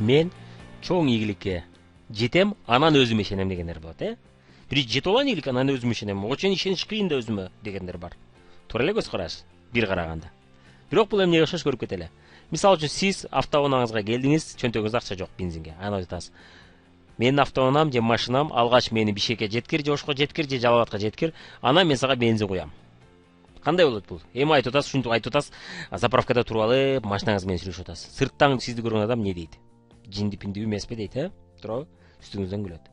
мен чоң ийгиликке жетем, анан өзүмө ишенем дегендер болот, Бир жетип алган ийгилик, анан өзүмө ишенем. Очен ишениш кыйын да өзүмө дегендер бар. Туура эле көз караш, бир караганда. Бирок бул эмнеге окшош көрүп кетели. Мисалы үчүн сиз автоунааңызга келдиңиз, чөнтөгүңүздө акча жок бензинге. Аны айтасыз. Менин автоунам же машинам алгач мени Бишкекке жеткир, же Ошко жеткир, же Жалал Абадка жеткир. Анан мен сага бензин куям. Кандай болот бул? Эми айтып атасыз, ушинтип айтып атасыз, заправкада туруп алып, машинаңыз менен сүйлөшүп атасыз. Сырттан сизди көргөн адам не дейт? Жинди пинди эмеспи дейт, Туурабы? Үстүңүздөн күлөт.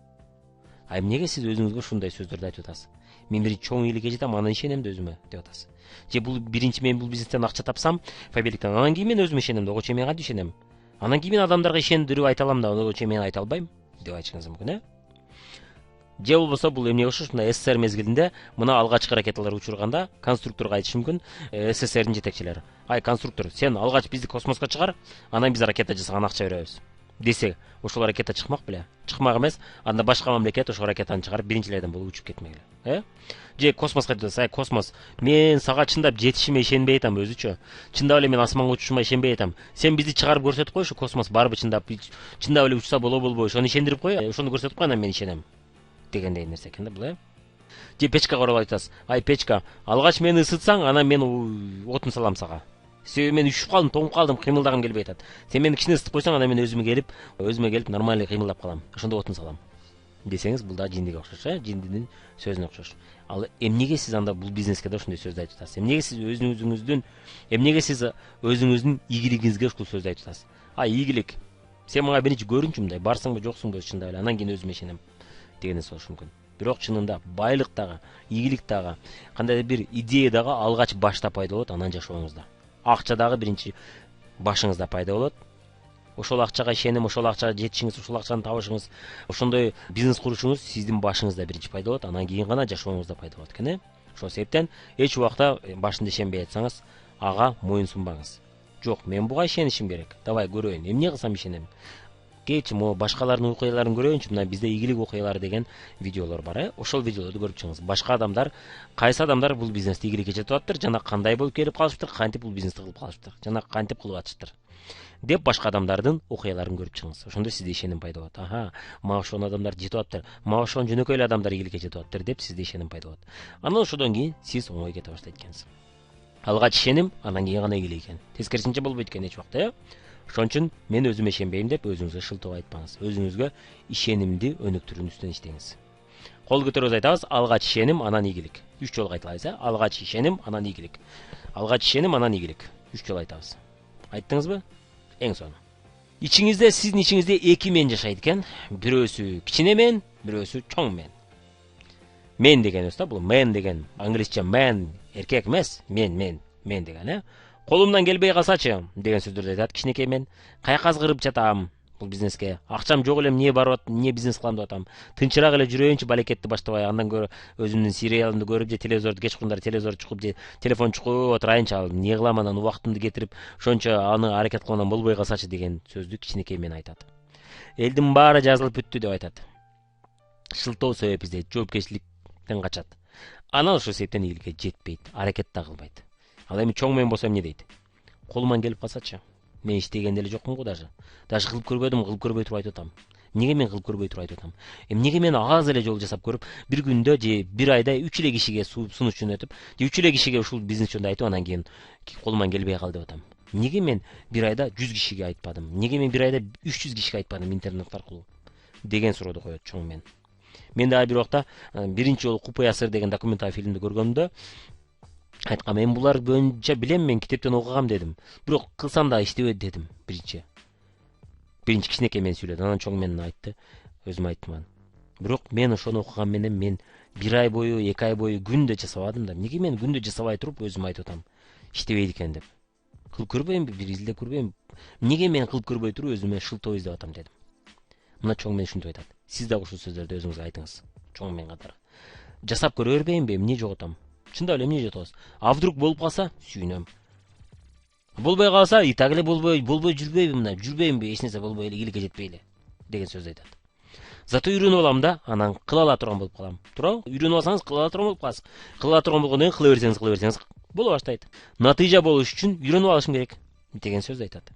А эмнеге сиз өзүңүзгө ушундай сөздөрдү айтып атасыз? Мен бир чоң ийгиликке жетем, анан ишенем да өзүмө деп атасыз. Же бул биринчи мен бул бизнестен акча тапсам, фабрикадан, анан кийин мен өзүмө ишенем да, ого мен кантип ишенем? Анан кийин мен адамдарга ишендирип айта алам да, ого мен айта албайм деп айтышыңыз мүмкүн, Же болбосо бул эмнеге окшош? Мына СССР мезгилинде мына алгачкы ракеталар учурганда конструкторго айтышы мүмкүн, СССРдин жетекчилери. Ай конструктор, сен алгач бизди космоско чыгар, анан биз ракета жасаган акча беребиз. Десе, ошол ракета чыкмак беле? Чыкмак эмес, анда башка мамлекет ошол ракетаны чыгарып биринчилерден болуп учуп кетмек эле, Же космоско айтасыз, ай космос, мен сага чындап жетишиме ишенбей атам өзүчө. Чындап эле мен асманга учушума ишенбей атам. Сен бизди чыгарып көрсөтүп койчу, космос барбы чындап эле учса болобу, ошону ишендирип кой, ошону көрсөтүп кой, анан мен ишенем. Дегендей нерсе экен да бул, Же печкага карап айтасыз, ай печка, алгач мени ысытсаң, анан мен отун салам сага. Себеби мен үшүп калдым, тоңуп калдым, кыймылдагым келбей атат. Сен мени кичине ысытып койсоң, анан мен өзүмө келип нормальный кыймылдап калам. Ошондо отун салам. Десеңиз, бул да жиндиге окшош, Жиндинин сөзүнө окшош. Ал эмнеге сиз анда бул бизнеске да ушундай сөздү айтып атасыз? Эмнеге сиз өзүңүздүн ийгилигиңизге ушул сөздү айтып атасыз? Ай ийгилик. Сен мага биринчи көрүнчү мындай, барсыңбы жоксуңбу чындап эле, анан кийин өзүмө ишенем деген болушу мүмкүн. Бирок чынында байлык дагы, ийгилик дагы, кандайдыр бир идея дагы алгач башта пайда болот, анан жашооңузда. Акча дагы биринчи башыңызда пайда болот. Ошол акчага ишеним, ошол акчага жетишиңиз, ошол акчаны табышыңыз, ошондой бизнес курушуңуз сиздин башыңызда биринчи пайда болот, анан кийин гана жашооңузда пайда болот экен, Ошол себептен эч убакта башында ишенбей атсаңыз, ага моюн сунбаңыз. Жок, мен буга ишенишим керек. Давай көрөйүн, эмне кылсам ишенем. Кечи башкалардын окуяларын көрөйүнчү, мына бизде ийгилик окуялары деген видеолор бар, Ошол видеолорду көрүп чыгыңыз. Башка адамдар, кайсы адамдар бул бизнесте ийгиликке жетип атыптыр, жана кандай болуп келип калышыптыр, кантип бул бизнести кылып калышыптыр, жана кантип кылып атышыптыр деп башка адамдардын окуяларын көрүп чыгыңыз. Ошондо сизде ишеним пайда болот. Аха, мага ошол адамдар жетип атыптыр, мага ошол жөнөкөй эле адамдар ийгиликке жетип атыптыр деп сизде ишеним пайда болот. Анан ошодон кийин сиз оңой кете баштайт экенсиз. Алгач ишеним, анан кийин гана ийгилик экен. Тескерисинче болбойт экен эч убакта, Ошон үчүн мен өзүмө ишенбейм деп өзүңүзгө шылтоо айтпаңыз. Өзүңүзгө ишенимди өнүктүрүүнүн үстүнөн иштеңиз. Кол көтөрүп айтабыз, алгач ишеним, анан ийгилик. 3 жолу айтылабыз, Алгач ишеним, анан ийгилик. Алгач ишеним, анан ийгилик. 3 жолу айтабыз. Айттыңызбы? Эң сонун. Ичиңизде, сиздин ичиңизде 2 мен жашайт экен. Бирөөсү кичине мен, бирөөсү чоң мен. Мен дегенибиз да, бул мен деген англисче man, эркек эмес, мен деген, Колумдан келбей калсачы деген сөздөрдү айтат кичинекей мен. Каяка азгырып жатам бул бизнеске. Акчам жок эле, эмне барып атам, эмне бизнес кылам деп атам. Тынчыраак эле жүрөйүнчү, балекетти баштабай, андан көрө өзүмдүн сериалымды көрүп, же телевизорду кечкурундар телевизор чукуп, же телефон чукуп отурайынчы, ал эмне кылам анан убактымды кетирип, ошончо аны аракет кылгандан болбой калсачы деген сөздү кичинекей мен айтат. Элдин баары жазылып бүттү деп айтат. Шылтоо себеп издейт, жоопкерчиликтен качат. Анан ошол себептен ийгиликке жетпейт, аракет да кылбайт. Ал эми чоң мен болсо эмне дейт? Колуман келип калсачы. Мен иштеген деле жокмун го даже. Даже кылып көрбөдүм, кылып көрбөй туруп айтып атам. Эмнеге мен кылып көрбөй туруп айтып атам? Эмнеге мен аз эле жол жасап көрүп, бир күндө же бир айда 3 эле кишиге сунуш жөнөтүп, же 3 эле кишиге ушул бизнес жөнүндө айтып, анан кийин колуман келбей калды деп атам. Эмнеге мен бир айда 100 кишиге айтпадым? Эмнеге мен бир айда 300 кишиге айтпадым интернет аркылуу? Деген сурооду коет чоң мен. Мен дагы бир убакта биринчи жолу Купуя сыр деген документалдык фильмди көргөмдө айткам, мен булар боюнча билем, мен китептен окугам дедим. Бирок кылсам да иштебейт дедим биринчи кичинекей мен сүйлөдү. Анан чоң мен айтты, өзүм айттым. Бирок мен ошону окуган менен мен бир ай бою, 2 ай бою күндө жасабадым да. Эмнеге мен күндө жасабай туруп өзүм айтып атам, иштебейт экен деп. Кылып көрбөймбү, бир изилдеп көрбөймбү? Эмнеге мен кылып көрбөй туруп өзүмө шылтоо издеп атам дедим. Мына чоң мен ушинтип айтат. Сиз дагы ушул сөздөрдү өзүңүзгө айтыңыз. Чоң мен катары. Жасап көрө бербеймби? Эмне жок атам? Чындап эле эмне жатабыз? А вдруг болуп калса, сүйүнөм. Болбой калса, и так эле болбой жүрбөймбү, эч нерсе болбой эле, ийгиликке жетпей эле деген сөз айтат. Зато үйрөнүп алам да, анан кыла ала турган болуп калам. Туурабы? Үйрөнүп алсаңыз кыла ала турган болуп каласыз. Кыла ала турган болгондон кийин кыла берсеңиз боло баштайт. Натыйжа болуш үчүн үйрөнүп алышым керек деген сөз айтат.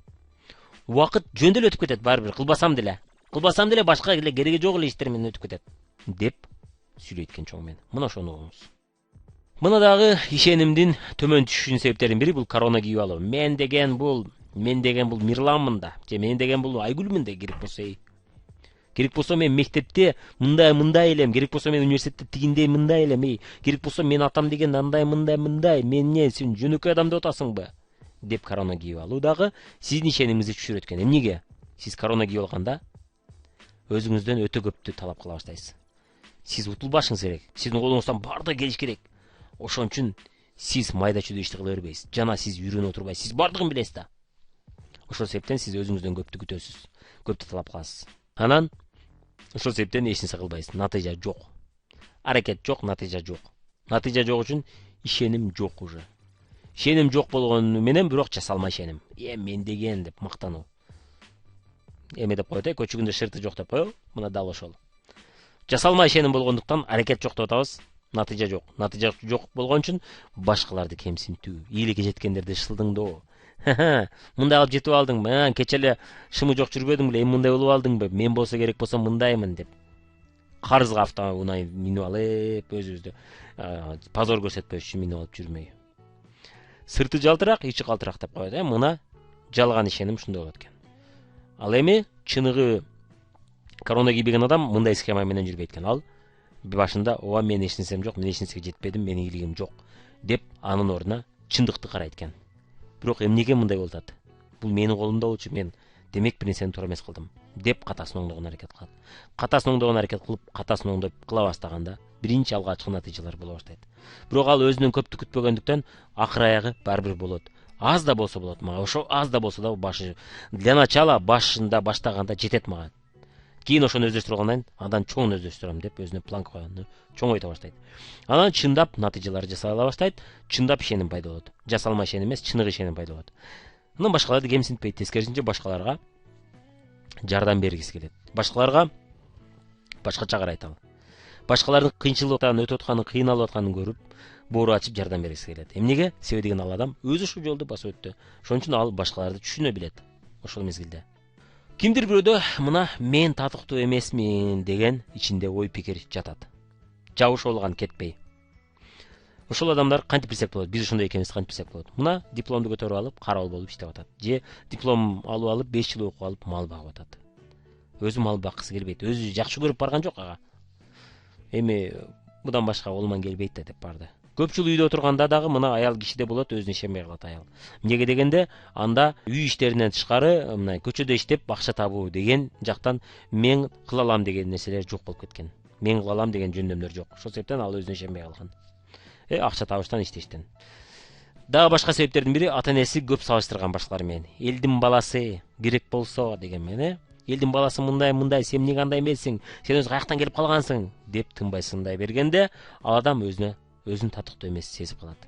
убакыт жөндөр эле өтүп кетет, баары бир кылбасам деле башка эле кереги жок эле иштер менен өтүп кетет деп сүйлөйт экен чоң мен. Мына ошону угуңуз. Мына дагы ишенимдин төмөн түшүшүнүн себептеринин бири бул корона кийип алуу. Мен деген бул Мирланмын да, же мен деген бул Айгүлмүн да керек болсо. Керек болсо мен мектепте мындай элем, керек болсо мен университетте тигиндей мындай элем, керек болсо мен атам деген андай мындай, мен эмне, сен жөнөкөй адам деп атасыңбы? Деп корона кийип алуу дагы сиздин ишенимиңизди түшүрөт экен. Эмнеге? Сиз корона кийип алганда өзүңүздөн өтө көптү талап кыла баштайсыз. Сиз утулбашыңыз керек. Сиздин колуңуздан бардыгы келиш керек. Ошон үчүн сиз майда чүйдө ишти кыла бербейсиз. Жана сиз үйрөнүп отурбайсыз. Сиз бардыгын билесиз да. Ошол себептен сиз өзүңүздөн көптү күтөсүз. Көптү талап кыласыз. Анан ошол себептен эч нерсе кылбайсыз. Натыйжа жок. Аракет жок, натыйжа жок. Натыйжа жок үчүн ишеним жок уже. Ишеним жок болгону менен бирок жасалма ишеним. Мен деген деп мактануу. Эме деп коет, көчүгүндө шырты жок деп коебу. Мына дал ошол. Жасалма ишеним болгондуктан аракет жок деп атабыз. Натыйжа жок. Натыйжа жок болгон үчүн башкаларды кемсинтүү, ийгиликке жеткендерди шылдыңдоо. Мындай алып жетип алдыңбы? Кече эле шымы жок жүрбөдүң беле? Эми мындай болуп алдыңбы? Мен болсо керек болсо мындаймын деп. Карызга автоунаа минип алып, өзүбүздү позор көрсөтпөш үчүн минип алып жүрмөй. Сырты жалтырак, ичи калтырак деп коет, мына жалган ишеним ушундай болот экен. Ал эми чыныгы корона кийбеген адам мындай схема менен жүрбөйт экен. Ал башында ооба мен эч нерсем жок, мен эч нерсеге жетпедим, менин ийгилигим жок деп анын ордуна чындыкты карайт экен. Бирок эмнеге мындай болуп атат? Бул менин колумда болчу, мен демек бир нерсени туура эмес кылдым деп катасын оңдогон аракет кылат. Катасын оңдогон аракет кылып, катасын оңдоп кыла бастаганда биринчи алгачкы натыйжалар боло баштайт. Бирок ал өзүнөн көптү күтпөгөндүктөн акыр аягы баары бир болот. Аз да болсо болот мага. Ошо аз да болсо да башы для начала башында баштаганда жетет мага. Кийин ошону өздөштүрүп алгандан кийин андан чоң өздөштүрөм деп өзүнө план койгону чоңойто баштайт. Анан чындап натыйжалар жасала баштайт, чындап ишеним пайда болот. Жасалма ишеним эмес, чыныгы ишеним пайда болот. Анан башкаларды кемсинтпейт, тескерисинче башкаларга жардам бергиси келет. Башкаларга башкача карайт ал. Башкалардын кыйынчылыктан өтүп атканын, кыйналып атканын көрүп, боору ачып жардам бергиси келет. Эмнеге? Себеби деген ал адам өзү ушул жолду басып өттү. Ошон үчүн ал башкаларды түшүнө билет. Ошол мезгилде кимдир бирөөдө мына мен татыктуу эмесмин деген ичинде ой пикир жатат. Жабыш болган кетпей. Ошол адамдар кантип билсек болот? Биз ошондой экенибизди кантип билсек болот? Мына дипломду көтөрүп алып, карабал болуп иштеп атат. Же диплом алып 5 жыл окуп алып, мал багып атат. Өзү мал баккысы келбейт. Өзү жакшы көрүп барган жок ага. Эми мындан башка колуман келбейт да деп барды. Көп жыл үйдө отурганда дагы мына аял кишиде болот, өзүнө ишенбей калат аял. Эмнеге дегенде, анда үй иштеринен тышкары, мына көчөдө иштеп акча табуу деген жактан мен кыла алам деген нерселер жок болуп кеткен. Мен кыла алам деген жөндөмдөр жок. Ошол себептен ал өзүнө ишенбей калган. Акча табыштан, иштештен. Дагы башка себептердин бири ата-энеси көп сабыштырган башкалар менен. Элдин баласы керек болсо деген менен, элдин баласы мындай, сен эмнеге андай эмессиң? Сен өзү каяктан келип калгансың? Деп тынбай сындай бергенде, ал адам өзүн татыктуу эмес сезип калат.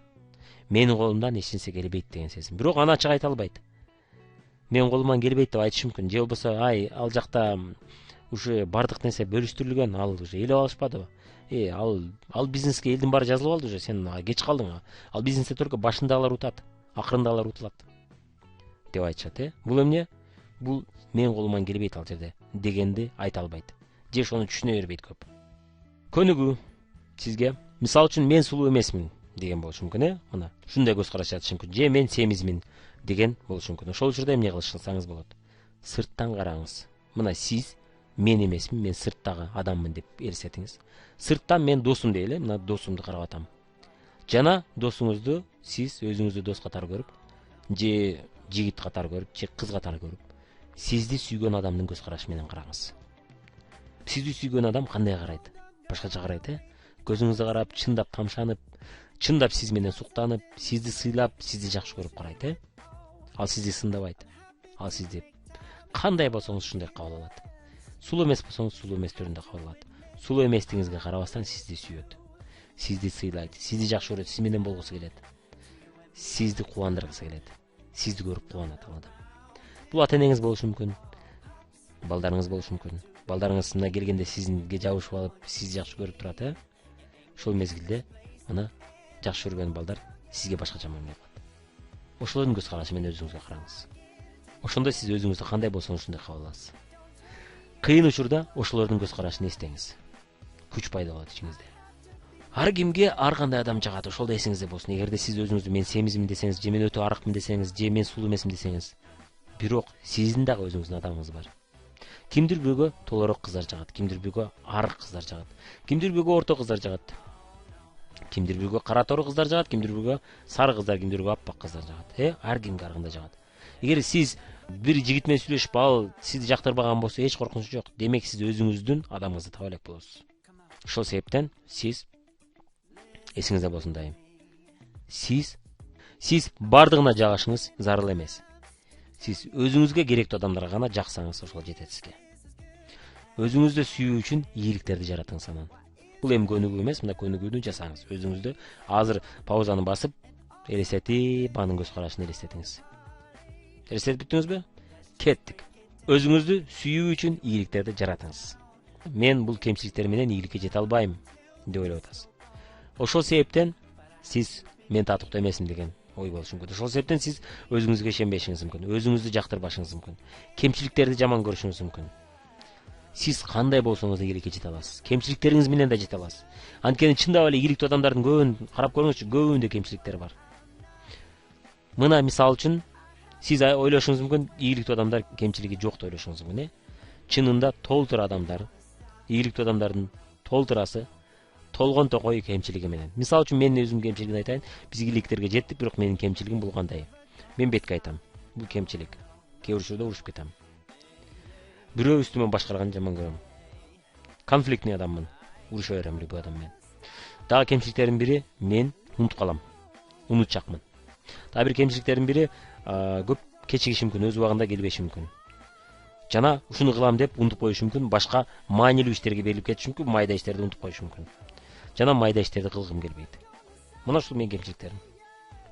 Менин колумдан эч нерсе келбейт деген сезим. Бирок аны ачык айта албайт. Менин колуман келбейт деп айтышы мүмкүн. Же болбосо, ал жакта уже бардык нерсе бөлүштүрүлгөн, ал уже ээлеп алышпадыбы? Ал бизнеске элдин баары жазылып алды уже, сен кеч калдың. Ал бизнесте только башындагылар утат, акырындагылар утулат деп айтышат. Бул эмне? Бул менин колуман келбейт ал жерде дегенди айта албайт. Же ошону түшүнө бербейт көп. Көнүгүү сизге, мисалы үчүн мен сулуу эмесмин деген болушу мүмкүн, мына ушундай көз караш жатышы мүмкүн. Же мен семизмин деген болушу мүмкүн. Ошол учурда эмне кылышсаңыз болот? Сырттан караңыз. Мына сиз мен эмесмин, мен сырттагы адаммын деп элестетиңиз. Сырттан мен досум дейли, мына досумду карап атам. Жана досуңузду сиз өзүңүздү дос катары көрүп, же жигит катары көрүп, же кыз катары көрүп, сизди сүйгөн адамдын көз карашы менен караңыз. Сизди сүйгөн адам кандай карайт? Башкача карайт, көзүңүздү карап, чындап тамшанып, чындап сиз менен суктанып, сизди сыйлап, сизди жакшы көрүп карайт, Ал сизди сындабайт. Ал сизди кандай болсоңуз ушундай кабыл алат. Сулуу эмес болсоңуз сулуу эмес түрүндө кабыл алат. Сулуу эместигиңизге карабастан сизди сүйөт. Сизди сыйлайт, сизди жакшы көрөт, сиз менен болгусу келет. Сизди кубандыргысы келет. Сизди көрүп кубанат ал адам. Бул ата-энеңиз болушу мүмкүн. Балдарыңыз болушу мүмкүн. Балдарыңыз мына келгенде сизге жабышып алып, сизди жакшы көрүп турат, Ошол мезгилде мына жакшы көргөн балдар сизге башкача мамиле кылат. Ошолордун көз карашы менен өзүңүзгө караңыз. ошондо сиз өзүңүздү кандай болсоңуз ошондой кабыл аласыз. Кыйын учурда ошолордун көз карашын эстеңиз. Күч пайда болот ичиңизде. Ар кимге ар кандай адам жагат, ошол да эсиңизде болсун. Эгерде сиз өзүңүздү мен семизмин десеңиз, же мен өтө аракмын десеңиз, же мен сулуу эмесмин десеңиз, бирок сиздин дагы өзүңүздүн адамыңыз бар. Кимдир бирөөгө толорок кыздар жагат, кимдир бирөөгө арык кыздар жагат, кимдир бирөөгө орто кыздар жагат, кимдир бирөөгө кара тору кыздар жагат, кимдир бирөөгө сары кыздар, кимдир бирөөгө аппак кыздар жагат. Ар кимге ар кандай жагат. Эгер сиз бир жигит менен сүйлөшүп ал сизди жактырбаган болсо, эч коркунуч жок. Демек сиз өзүңүздүн адамыңызды таба элек болосуз. Ошол себептен сиз эсиңизде болсун дайым. Сиз бардыгына жагышыңыз зарыл эмес. Сиз өзүңүзгө керектүү адамдарга гана жаксаңыз, ошол жетет сизге. Өзүңүздү сүйүү үчүн ийгиликтерди жаратыңыз анан. Бул эми көнүгүү эмес, мына көнүгүүнү жасаңыз. Өзүңүздү азыр паузаны басып, элестетип, анын көз карашын элестетиңиз. Элестетип бүттүңүзбү? Кеттик. Өзүңүздү сүйүү үчүн ийгиликтерди жаратыңыз. Мен бул кемчиликтер менен ийгиликке жете албайм деп ойлоп атасыз. Ошол себептен сиз мен татыктуу эмесмин деген ой болушу мүмкүн. Ошол себептен сиз өзүңүзгө ишенбешиңиз мүмкүн. Өзүңүздү жактырбашыңыз мүмкүн. Кемчиликтерди жаман көрүшүңүз мүмкүн. Сиз кандай болсоңуз да ийгиликке жете аласыз. Кемчиликтериңиз менен да жете аласыз. Анткени чындап эле ийгиликтүү адамдардын көбүн карап көрүңүзчү, көбүндө кемчиликтер бар. Мына мисал үчүн сиз ойлошуңуз мүмкүн, ийгиликтүү адамдар кемчилиги жок деп ойлошуңуз мүмкүн. Чынында толтур адамдар, ийгиликтүү адамдардын толтурасы толгон токой кемчилиги менен. Мисал үчүн мен өзүмдүн кемчилигимди айтайын. Биз ийгиликтерге жеттик, бирок менин кемчилигим бул кандай? Мен бетке айтам. Бул кемчилик. Кээ бир учурда урушуп кетем. Бирөө үстүмөн башкарганды жаман көрөм. Конфликтный адаммын. Уруша берем любой адам менен. Дагы кемчиликтердин бири мен унутуп калам. Унутчакмын. Дагы бир кемчиликтердин бири көп кечигиши мүмкүн, өз убагында келбеши мүмкүн. Жана ушуну кылам деп унутуп коюшу мүмкүн, башка маанилүү иштерге берилип кетиши мүмкүн, майда иштерди унутуп коюшу мүмкүн. Жана майда иштерди кылгым келбейт. Мына ушул менин кемчиликтерим.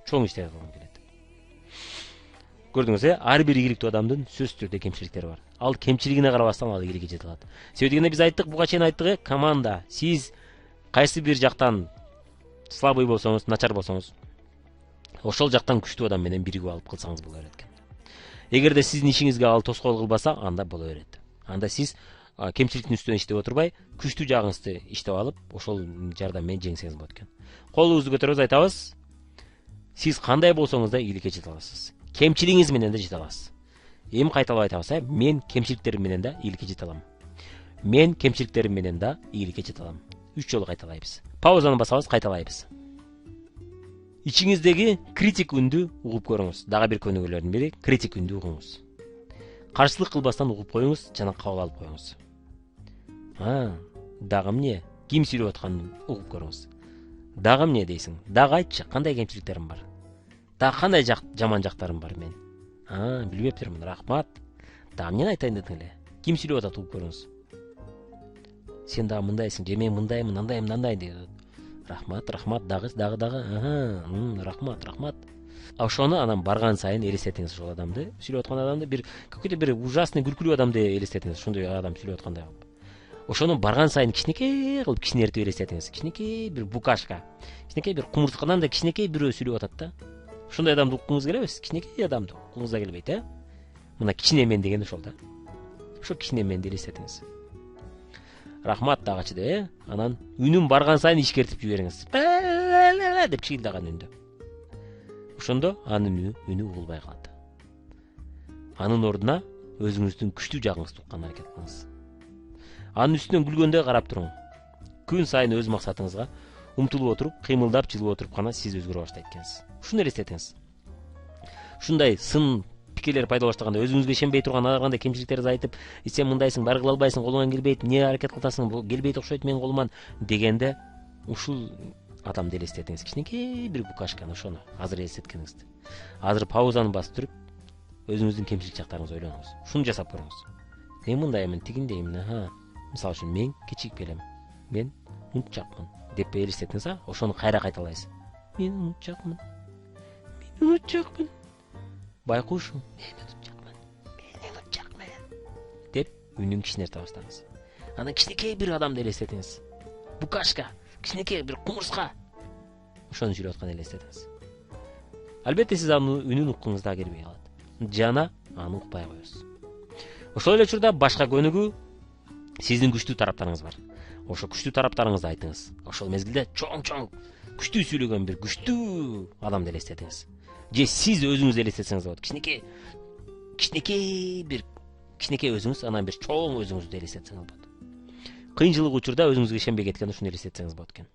Чоң иштерди кылгым келет. Көрдүңүз, ар бир ийгиликтүү адамдын сөзсүз түрдө кемчиликтери бар. Ал кемчилигине карабастан ал ийгиликке жете алат. Себеби дегенде биз айттык, буга чейин айттык, команда. Сиз кайсы бир жактан слабый болсоңуз, начар болсоңуз, ошол жактан күчтүү адам менен биригип алып кылсаңыз боло берет экен. Эгерде сиздин ишиңизге ал тоскоол кылбаса, анда боло берет. Анда сиз кемчиликтин үстүнөн иштеп отурбай, күчтүү жагыңызды иштеп алып, ошол жардам менен жеңсеңиз болот экен. Колубузду көтөрөбүз, айтабыз. Сиз кандай болсоңуз да ийгиликке жете аласыз. Кемчилигиңиз менен да жете аласыз. Эми кайталап айтабыз, мен кемчиликтерим менен да ийгиликке жете алам. Мен кемчиликтерим менен да ийгиликке жете алам. 3 жолу кайталайбыз. Паузаны басабыз, кайталайбыз. Ичиңиздеги критик үндү угуп көрүңүз. Дагы бир көнүгүүлөрдүн бири критик үндү угуңуз. Каршылык кылбастан угуп коюңуз жана кабыл алып коюңуз. Дагы эмне? Ким сүйлөп атканын угуп көрүңүз. Дагы эмне дейсиң? Дагы айтчы, кандай кемчиликтерим бар? Дагы кандай жаман жактарым бар мен? Билбептермин, рахмат. Дагы эмнени айтайын дедиң эле? Ким сүйлөп атат угуп көрүңүз. Сен дагы мындайсың, же мен мындаймын, андаймын, андай дейт. Рахмат, дагы, рахмат. Ошону анан барган сайын элестетиңиз ошол адамды, сүйлөп аткан адамды, бир какой-то бир ужасный күлкүлүү адамды элестетиңиз, ошондой адам сүйлөп аткандай кылып. Ошону барган сайын кичинекей кылып кичинертип элестетиңиз. Кичинекей бир букашка, кичинекей бир кумурскадан да кичинекей бирөө сүйлөп атат да. Ошондой адамды уккуңуз келеби? Кичинекей адамды уккуңуз да келбейт, Мына кичине мен деген ошол да. Ошо кичине менди элестетиңиз. Рахмат дагычы деп, анан үнүн барган сайын ишкертип жибериңиз. Деп чыйылдаган үндө. Ошондо анын үнү угулбай калат. Анын ордуна өзүңүздүн күчтүү жагыңызды уккан аракет кылыңыз. Анын үстүнөн күлгөндө карап туруң. Күн сайын өз максатыңызга умтулуп отуруп, кыймылдап, жылып отуруп гана сиз өзгөрө баштайт экенсиз. Ушуну элестетиңиз. Ушундай сын пикирлер пайда баштаганда, өзүңүзгө ишенбей турган ар кандай кемчиликтерди айтып, сен мындайсың, баары кыла албайсың, колуңан келбейт, эмне аракет кыласың, бул келбейт окшойт менин колуман дегенде, ушул адамды элестетиңиз. Кичинекей бир букашканы, ошону азыр элестеткениңизди. Азыр паузаны басып туруп, өзүңүздүн кемчилик жактарыңызды ойлонуңуз. Ушуну жасап көрүңүз. Мен мындаймын, тигиндеймин, мисалы үчүн мен кечигип келем. Мен унутчакмын деп элестетиңиз, ошону кайра кайталайсыз. Мен унутчакмын. Байкуш, мен унутчакмын. Деп үнүн кичинерте баштаңыз. Анан кичинекей бир адамды элестетиңиз. Букашка, кичинекей бир кумурска. Ошону сүйлөп атканын элестетиңиз. Албетте сиз анын үнүн уккуңуз да келбей калат. Жана аны укпай коебуз. Ошол эле учурда башка көнүгүү сиздин күчтүү тараптарыңыз бар. Ошо күчтүү тараптарыңызды айтыңыз. Ошол мезгилде чоң күчтүү сүйлөгөн бир күчтүү адамды элестетиңиз. Же сиз өзүңүздү элестетсеңиз болот. Кичинекей өзүңүз, анан бир чоң өзүңүздү элестетсеңиз болот. Кыйынчылык учурда өзүңүзгө ишенбей кеткенде ушуну элестетсеңиз болот экен.